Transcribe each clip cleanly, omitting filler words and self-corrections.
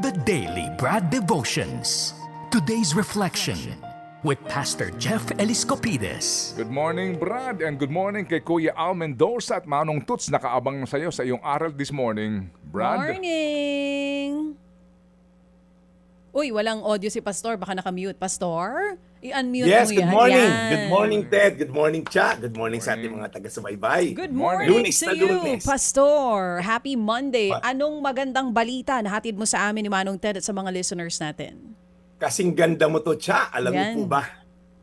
The Daily Brad Devotions. Today's reflection with Pastor Jeff Eliscopides. Good morning, Brad, and good morning kay Kuya Al Mendoza at Manong Tuts. Nakaabang sa iyo sa iyong aral this morning. Brad? Morning! Uy, walang audio si Pastor. Baka nakamute. Pastor, i-unmute Yes, mo good yan. morning. Yan. Good morning, Ted. Good morning, Cha. Good morning sa ating mga taga-subaybay. Good morning. morning Lunes to na you, Lunes. Pastor. Happy Monday. Anong magandang balita na hatid mo sa amin ni Manong Ted at sa mga listeners natin? Kasing ganda mo to, Cha. Alam Yan. niyo po ba?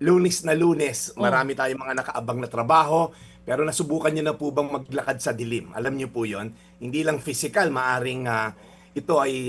Lunes na Lunes. Marami tayong mga nakaabang na trabaho. Pero nasubukan niyo na po bang maglakad sa dilim? Alam niyo po yon. Hindi lang physical, maaring ito ay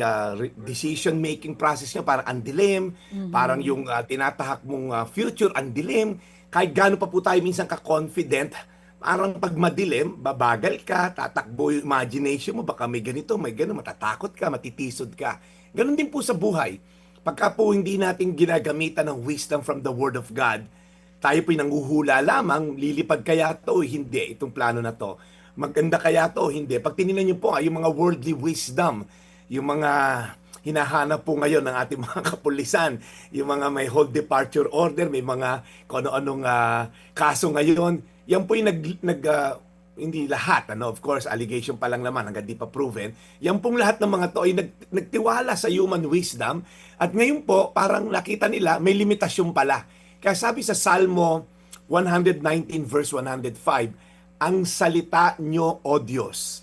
decision-making process niya parang ang dilim. Parang yung tinatahak mong future ang dilim. Kahit gaano pa po tayo minsan ka-confident, parang pag madilim, babagal ka, tatakbo yung imagination mo, baka may ganito, may gano'n, matatakot ka, matitisod ka. Ganon din po sa buhay. Pagka po hindi natin ginagamitan ng wisdom from the Word of God, tayo po'y nanguhula lamang, lilipad kaya to o hindi, itong plano na to. Maganda kaya to o hindi. Pag tinignan niyo po, yung mga worldly wisdom, yung mga hinahanap po ngayon ng ating mga kapulisan, yung mga may hold departure order, may mga kung ano-anong kaso ngayon, yan po yung hindi lahat, of course, allegation pa lang naman, hanggang di pa proven. Yan pong lahat ng mga to ay nagtiwala sa human wisdom at ngayon po, parang nakita nila, may limitasyon pala. Kaya sabi sa Salmo 119 verse 105, ang salita nyo, O Diyos,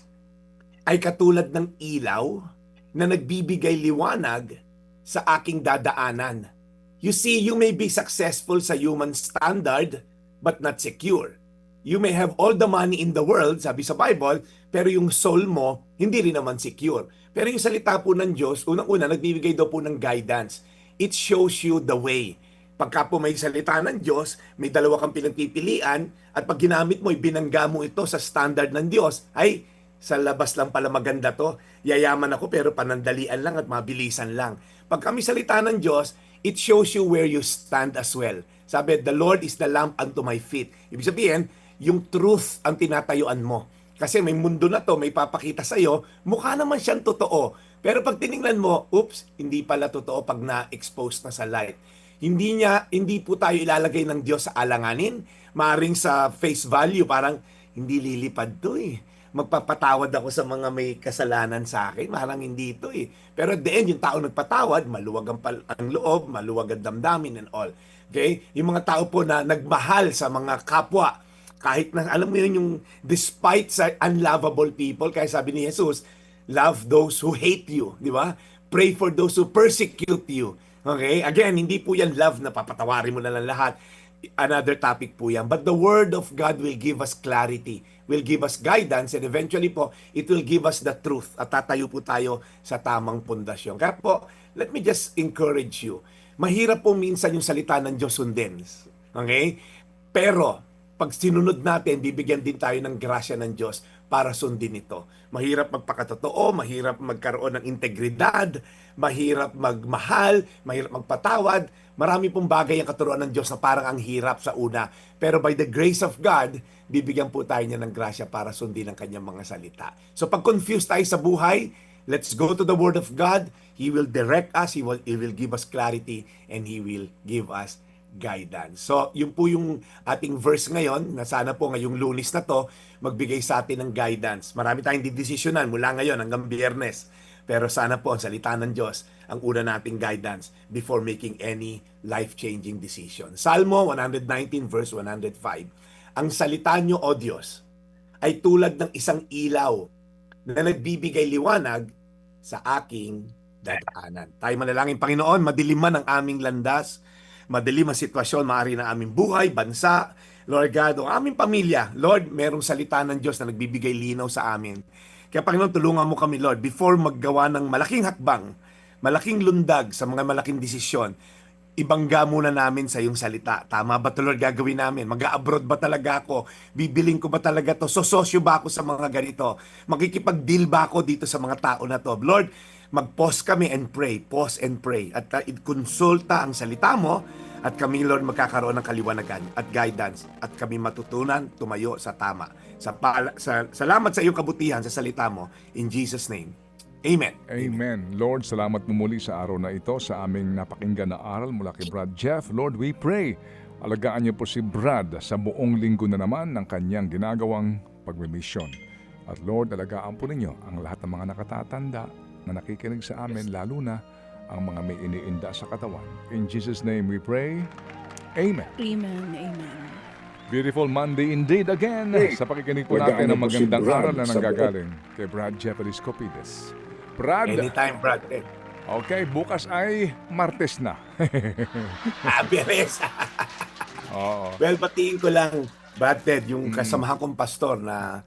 ay katulad ng ilaw na nagbibigay liwanag sa aking dadaanan. You see, you may be successful sa human standard, but not secure. You may have all the money in the world, sabi sa Bible, pero yung soul mo, hindi rin naman secure. Pero yung salita po ng Diyos, unang-una, nagbibigay daw po ng guidance. It shows you the way. Pagka po may salita ng Diyos, may dalawa kang pinagpipilian, at pag ginamit mo, ibinangga mo ito sa standard ng Diyos, ay, sa labas lang pala maganda to, yayaman ako pero panandalian lang at mabilisan lang. Pag kami salita ng Diyos, it shows you where you stand as well. Sabi, the Lord is the lamp unto my feet. Ibig sabihin, yung truth ang tinatayuan mo. Kasi may mundo na to, may papakita sa'yo, mukha naman siyang totoo. Pero pag tiningnan mo, oops, hindi pala totoo pag na-expose na sa light. Hindi po tayo ilalagay ng Diyos sa alanganin. Maring sa face value, parang hindi lilipad to eh. Magpapatawad ako sa mga may kasalanan sa akin. Parang hindi ito eh. Pero at the end, yung tao nagpatawad, maluwag ang loob, maluwag ang damdamin and all. Okay? Yung mga tao po na nagmahal sa mga kapwa, kahit na, alam mo yun, yung despite sa unlovable people, kaya sabi ni Jesus, love those who hate you. Di ba? Pray for those who persecute you. Okay? Again, hindi po yan love na papatawarin mo na lang lahat. Another topic po yan. But the Word of God will give us clarity, will give us guidance, and eventually po, it will give us the truth. At tatayo po tayo sa tamang pundasyon. Kaya po, let me just encourage you. Mahirap po minsan yung salita ng Diyos sundin. Okay? Pero, pag sinunod natin, bibigyan din tayo ng grasya ng Diyos para sundin ito. Mahirap magpakatotoo, mahirap magkaroon ng integridad, mahirap magmahal, mahirap magpatawad. Marami pong bagay ang katuruan ng Diyos na parang ang hirap sa una. Pero by the grace of God, bibigyan po tayo niya ng grasya para sundin ang kanyang mga salita. So pag confused tayo sa buhay, let's go to the Word of God. He will direct us, He will give us clarity, and He will give us guidance. So, yun po yung ating verse ngayon, na sana po ngayong Lunes na to, magbigay sa atin ng guidance. Marami tayong didesisyonan mula ngayon hanggang Biyernes. Pero sana po ang salita ng Diyos ang una nating guidance before making any life-changing decision. Salmo 119 verse 105. Ang salita niyo, O Diyos, ay tulad ng isang ilaw na nagbibigay liwanag sa aking dadaanan. Tayo manalangin, Panginoon, madilim man ang aming landas, madilim ang sitwasyon, maaari na aming buhay, bansa, Lord God, o aming pamilya. Lord, merong salita ng Diyos na nagbibigay linaw sa amin. Kaya Panginoon, tulungan mo kami, Lord, before maggawa ng malaking hakbang, malaking lundag sa mga malaking desisyon, ibangga muna namin sa iyong salita. Tama ba ito, Lord, gagawin namin? Mag-abroad ba talaga ako? Bibiling ko ba talaga to? Sososyo ba ako sa mga ganito? Makikipag-deal ba ako dito sa mga tao na to? Lord, mag-pause kami and pray. Pause and pray. At konsulta ang salita mo at kami, Lord, magkakaroon ng kaliwanagan at guidance at kami matutunan tumayo sa tama. Salamat sa iyong kabutihan sa salita mo. In Jesus' name, Amen. Amen. Lord, salamat mo muli sa araw na ito sa aming napakinggan na aral mula kay Brad Jeff. Lord, we pray. Alagaan niyo po si Brad sa buong linggo na naman ng kanyang ginagawang pagmimisyon. At Lord, alagaan po ninyo ang lahat ng mga nakatatanda na nakikinig sa amin, lalo na ang mga may iniinda sa katawan. In Jesus' name we pray. Amen. Amen. Amen. Beautiful Monday indeed again sa pakikinig po natin ng magandang aral na nanggagaling kay Brad Jeff Eliscopides. Brad, Anytime, Brad. okay, bukas ay Martes na. Beres. Oo. Well, batiin ko lang, Brad Ted, yung kasamahan kong pastor na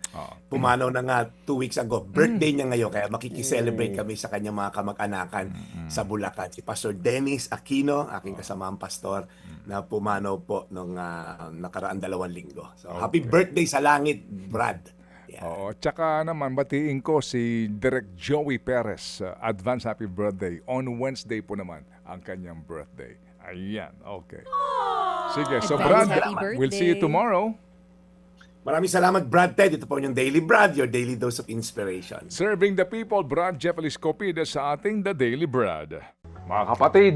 pumanaw na nga 2 weeks ago. Birthday niya ngayon, kaya makikiselebrate kami sa kanyang mga kamag-anakan sa Bulacan. Si Pastor Dennis Aquino, aking kasamahang pastor, na pumanaw po nung nakaraan 2 linggo. So, happy birthday sa langit, Brad. Yeah. Oo, tsaka naman batiin ko si Direk Joey Perez. Advance happy birthday. On Wednesday po naman ang kanyang birthday. Ayan, okay. Sige, so Advance Brad, happy we'll see you birthday. tomorrow. Maraming salamat, Brad Ted. Ito po yung Daily Brad, your daily dose of inspiration. Serving the people, Brad Jeff Eliscopides sa ating The Daily Brad. Mga kapatid,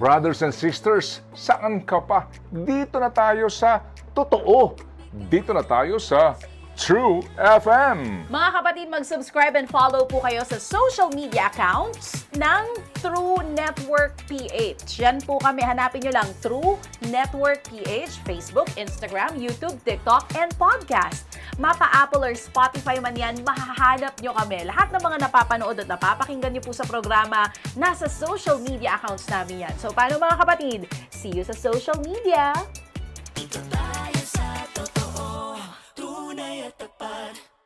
brothers and sisters, saan ka pa? Dito na tayo sa totoo. Dito na tayo sa True FM. Mga kapatid, mag-subscribe and follow po kayo sa social media accounts ng True Network PH. Yan po kami. Hanapin nyo lang True Network PH, Facebook, Instagram, YouTube, TikTok, and podcast. Mapa Apple or Spotify man yan, mahahanap nyo kami. Lahat ng mga napapanood at napapakinggan nyo po sa programa, nasa social media accounts namin yan. So, paano mga kapatid? See you sa social media!